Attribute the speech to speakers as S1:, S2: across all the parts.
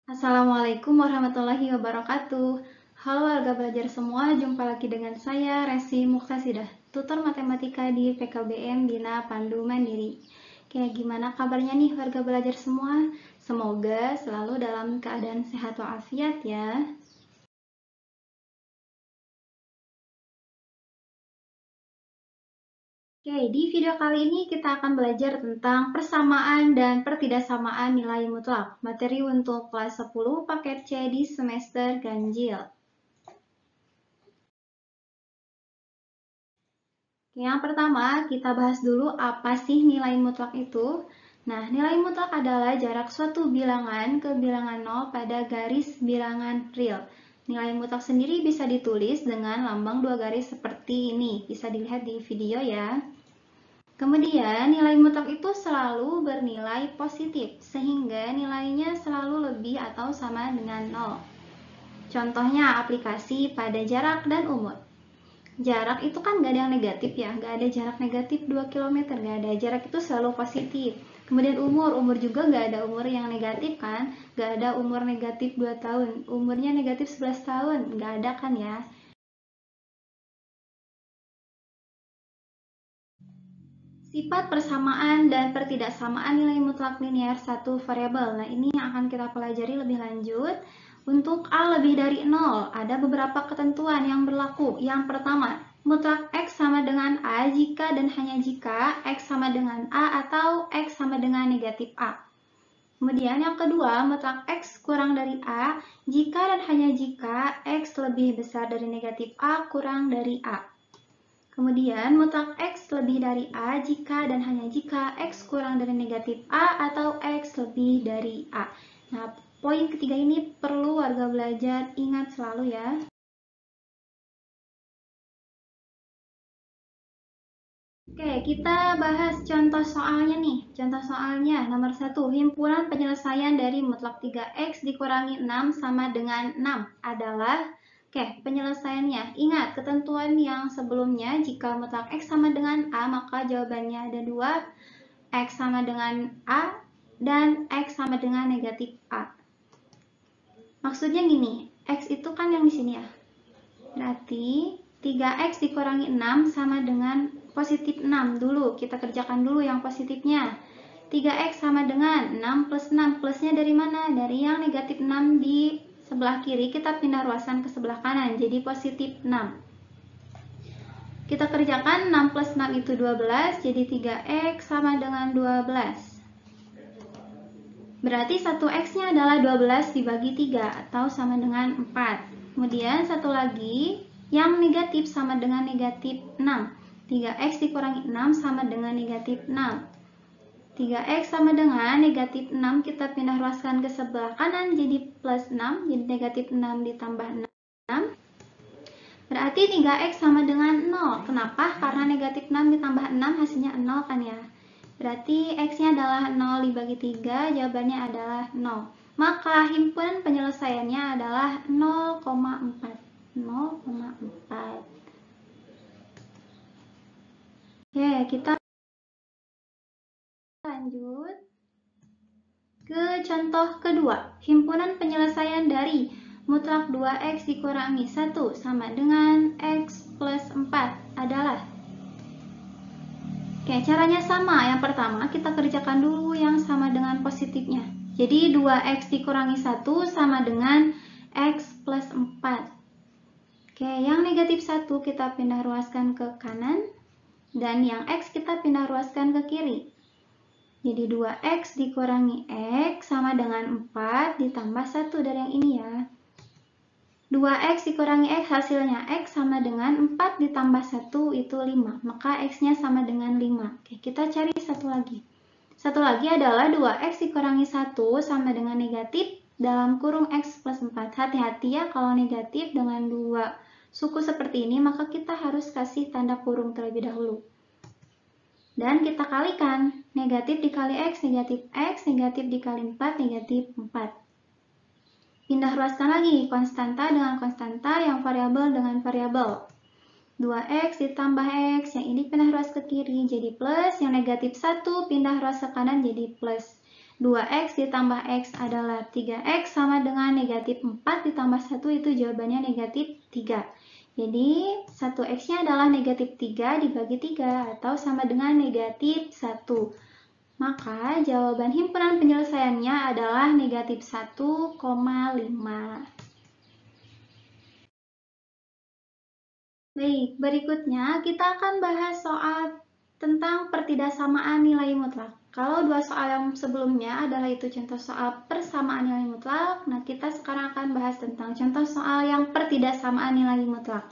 S1: Assalamualaikum warahmatullahi wabarakatuh. Halo warga belajar semua, jumpa lagi dengan saya Resi Muktasidah, tutor matematika di PKBM Bina Pandu Mandiri. Oke, gimana kabarnya nih warga belajar semua? Semoga selalu dalam keadaan sehat walafiat ya. Oke, di video kali ini kita akan belajar tentang persamaan dan pertidaksamaan nilai mutlak. Materi untuk kelas 10 paket C di semester ganjil. Yang pertama, kita bahas dulu apa sih nilai mutlak itu. Nah, nilai mutlak adalah jarak suatu bilangan ke bilangan 0 pada garis bilangan real. Nilai mutlak sendiri bisa ditulis dengan lambang dua garis seperti ini. Bisa dilihat di video ya. Kemudian, nilai mutlak itu selalu bernilai positif, sehingga nilainya selalu lebih atau sama dengan 0. Contohnya aplikasi pada jarak dan umur. Jarak itu kan gak ada yang negatif ya, gak ada jarak negatif 2 km, gak ada. Jarak itu selalu positif. Kemudian umur juga gak ada umur yang negatif kan, gak ada umur negatif 2 tahun, umurnya negatif 11 tahun, gak ada kan ya. Sifat persamaan dan pertidaksamaan nilai mutlak linear satu variabel. Nah, ini yang akan kita pelajari lebih lanjut. Untuk A lebih dari 0, ada beberapa ketentuan yang berlaku. Yang pertama, mutlak X sama dengan A jika dan hanya jika X sama dengan A atau X sama dengan negatif A. Kemudian yang kedua, mutlak X kurang dari A jika dan hanya jika X lebih besar dari negatif A kurang dari A. Kemudian mutlak X lebih dari A jika dan hanya jika X kurang dari negatif A atau X lebih dari A. Nah, poin ketiga ini perlu warga belajar ingat selalu ya. Oke, kita bahas contoh soalnya nih. Contoh soalnya nomor 1, himpunan penyelesaian dari mutlak 3X dikurangi 6 sama dengan 6 adalah. Oke, penyelesaiannya. Ingat ketentuan yang sebelumnya, jika mutlak X sama dengan A, maka jawabannya ada 2. X sama dengan A dan X sama dengan negatif A. Maksudnya gini, X itu kan yang di sini ya. Berarti 3X dikurangi 6 sama dengan positif 6 dulu. Kita kerjakan dulu yang positifnya. 3X sama dengan 6 plus 6. Plusnya dari mana? Dari yang negatif 6 di sebelah kiri. Kita pindah ruasan ke sebelah kanan. Jadi positif 6. Kita kerjakan 6 plus 6 itu 12. Jadi 3X sama dengan 12. Berarti 1X-nya adalah 12 dibagi 3 atau sama dengan 4. Kemudian satu lagi, yang negatif sama dengan negatif 6. 3X dikurangi 6 sama dengan negatif 6. 3X sama dengan negatif 6, kita pindah ruaskan ke sebelah kanan jadi plus 6, jadi negatif 6 ditambah 6. Berarti 3X sama dengan 0. Kenapa? Karena negatif 6 ditambah 6 hasilnya 0 kan ya. Berarti X-nya adalah 0 dibagi 3, jawabannya adalah 0. Maka himpunan penyelesaiannya adalah 0,4. 0,4. Oke, kita lanjut ke contoh kedua. Himpunan penyelesaian dari mutlak 2X dikurangi 1 sama dengan X plus 4 adalah. Oke, caranya sama. Yang pertama, kita kerjakan dulu yang sama dengan positifnya. Jadi 2X dikurangi 1 sama dengan X plus 4. Oke, yang negatif 1 kita pindah ruaskan ke kanan. Dan yang X kita pindah ruaskan ke kiri. Jadi 2X dikurangi X sama dengan 4 ditambah 1 dari yang ini ya. 2X dikurangi X hasilnya X sama dengan 4 ditambah 1 itu 5. Maka X-nya sama dengan 5. Oke, kita cari satu lagi. Satu lagi adalah 2X dikurangi 1 sama dengan negatif dalam kurung X plus 4. Hati-hati ya kalau negatif dengan 2 suku seperti ini, maka kita harus kasih tanda kurung terlebih dahulu. Dan kita kalikan. Negatif dikali X, negatif X, negatif dikali 4, negatif 4. Pindah ruaskan lagi, konstanta dengan konstanta, yang variabel dengan variabel. 2X ditambah X, yang ini pindah ruas ke kiri jadi plus, yang negatif 1 pindah ruas ke kanan jadi plus. 2x ditambah x adalah 3x sama dengan negatif 4 ditambah 1 itu jawabannya negatif 3. Jadi 1x-nya adalah negatif 3 dibagi 3 atau sama dengan negatif 1. Maka jawaban himpunan penyelesaiannya adalah negatif 1,5. Baik, berikutnya kita akan bahas soal tentang pertidaksamaan nilai mutlak. Kalau dua soal yang sebelumnya adalah itu contoh soal persamaan nilai mutlak, nah kita sekarang akan bahas tentang contoh soal yang pertidaksamaan nilai mutlak.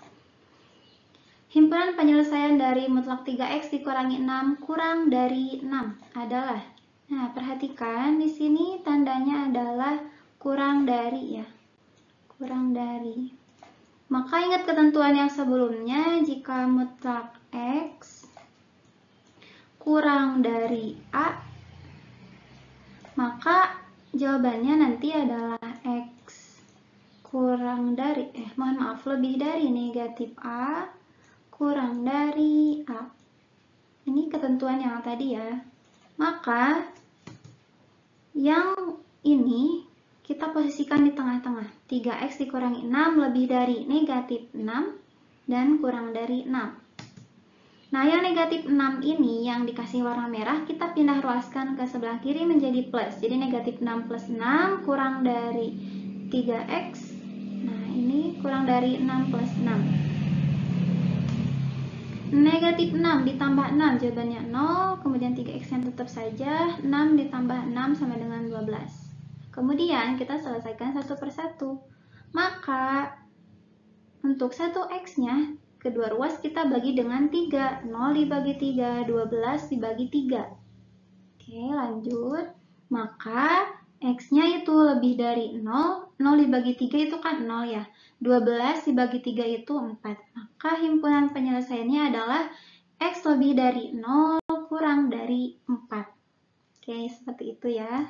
S1: Himpunan penyelesaian dari mutlak 3x dikurangi 6 kurang dari 6 adalah, nah perhatikan di sini tandanya adalah kurang dari ya, kurang dari. Maka ingat ketentuan yang sebelumnya, jika mutlak x kurang dari A, maka jawabannya nanti adalah x kurang dari, lebih dari negatif A kurang dari A. Ini ketentuan yang tadi ya. Maka yang ini kita posisikan di tengah-tengah. 3x dikurangi 6 lebih dari negatif 6 dan kurang dari 6. Nah, yang negatif 6 ini yang dikasih warna merah kita pindah ruaskan ke sebelah kiri menjadi plus. Jadi negatif 6 plus 6 kurang dari 3x. Nah, ini kurang dari 6 plus 6. Negatif 6 ditambah 6 jawabannya 0. Kemudian 3x yang tetap saja. 6 ditambah 6 sama dengan 12. Kemudian kita selesaikan satu persatu. Maka untuk 1x-nya kedua ruas kita bagi dengan 3. 0 dibagi 3, 12 dibagi 3. Oke, lanjut. Maka x-nya itu lebih dari 0. 0 dibagi 3 itu kan 0 ya. 12 dibagi 3 itu 4. Maka himpunan penyelesaiannya adalah x lebih dari 0 kurang dari 4. Oke, seperti itu ya.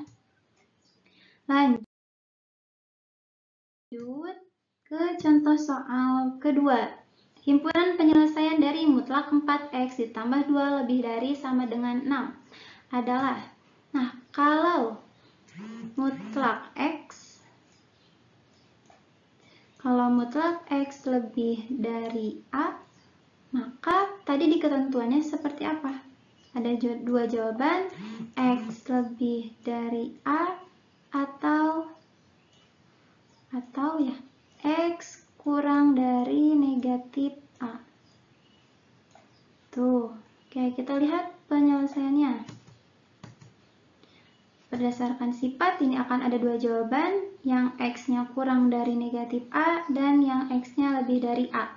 S1: Lanjut ke contoh soal kedua. Himpunan penyelesaian dari mutlak 4x ditambah 2 lebih dari sama dengan 6 adalah, nah kalau mutlak x lebih dari A, maka tadi di ketentuannya seperti apa? Ada dua jawaban, x lebih dari A atau ya x kurang dari negatif A. Tuh, oke, kita lihat penyelesaiannya. Berdasarkan sifat, ini akan ada dua jawaban, yang x-nya kurang dari negatif A dan yang x-nya lebih dari A.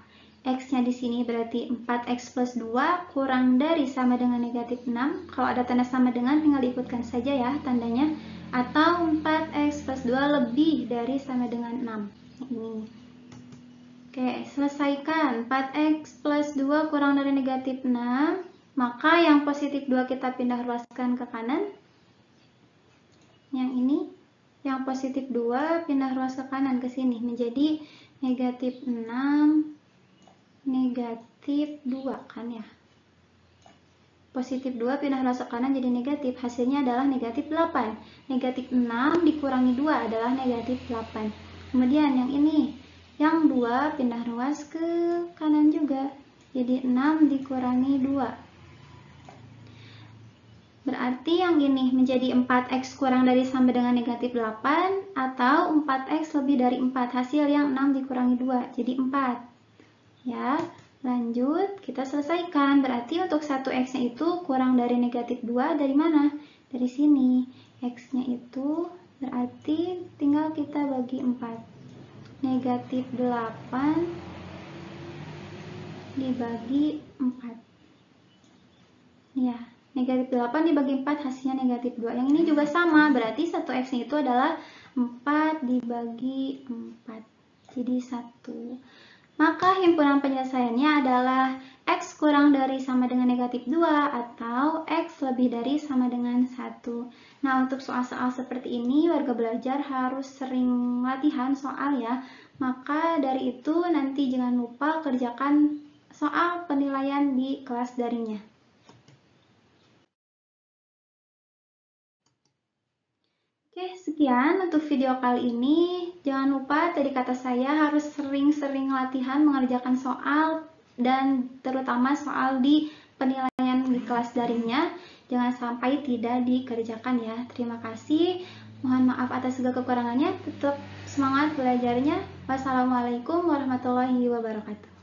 S1: X-nya di sini berarti 4x plus 2 kurang dari sama dengan negatif 6. Kalau ada tanda sama dengan, tinggal diikutkan saja ya tandanya. Atau 4x plus 2 lebih dari sama dengan 6. Ini. Oke, selesaikan. 4x plus 2 kurang dari negatif 6. Maka yang positif 2 kita pindah ruaskan ke kanan. Yang ini, yang positif 2 pindah ruas ke kanan ke sini. Menjadi negatif 6, negatif 2 kan ya. Positif 2 pindah ruas ke kanan jadi negatif. Hasilnya adalah negatif 8. Negatif 6 dikurangi 2 adalah negatif 8. Kemudian yang ini, yang 2 pindah ruas ke kanan juga. Jadi 6 dikurangi 2. Berarti yang ini menjadi 4x kurang dari sama dengan negatif 8. Atau 4x lebih dari 4. Hasil yang 6 dikurangi 2. Jadi 4. Ya, lanjut kita selesaikan. Berarti untuk 1x-nya itu kurang dari negatif 2 dari mana? Dari sini. X-nya itu berarti tinggal kita bagi 4. Negatif 8 dibagi 4. Ya, negatif 8 dibagi 4 hasilnya negatif 2. Yang ini juga sama, berarti 1x-nya itu adalah 4 dibagi 4. Jadi 1. Maka himpunan penyelesaiannya adalah x kurang dari sama dengan negatif 2 atau x lebih dari sama dengan 1. Nah, untuk soal-soal seperti ini, warga belajar harus sering latihan soal ya. Maka dari itu nanti jangan lupa kerjakan soal penilaian di kelas daringnya. Oke, sekian untuk video kali ini. Jangan lupa tadi kata saya harus sering-sering latihan mengerjakan soal dan terutama soal di penilaian di kelas daringnya. Jangan sampai tidak dikerjakan ya. Terima kasih. Mohon maaf atas segala kekurangannya. Tetap semangat belajarnya. Wassalamualaikum warahmatullahi wabarakatuh.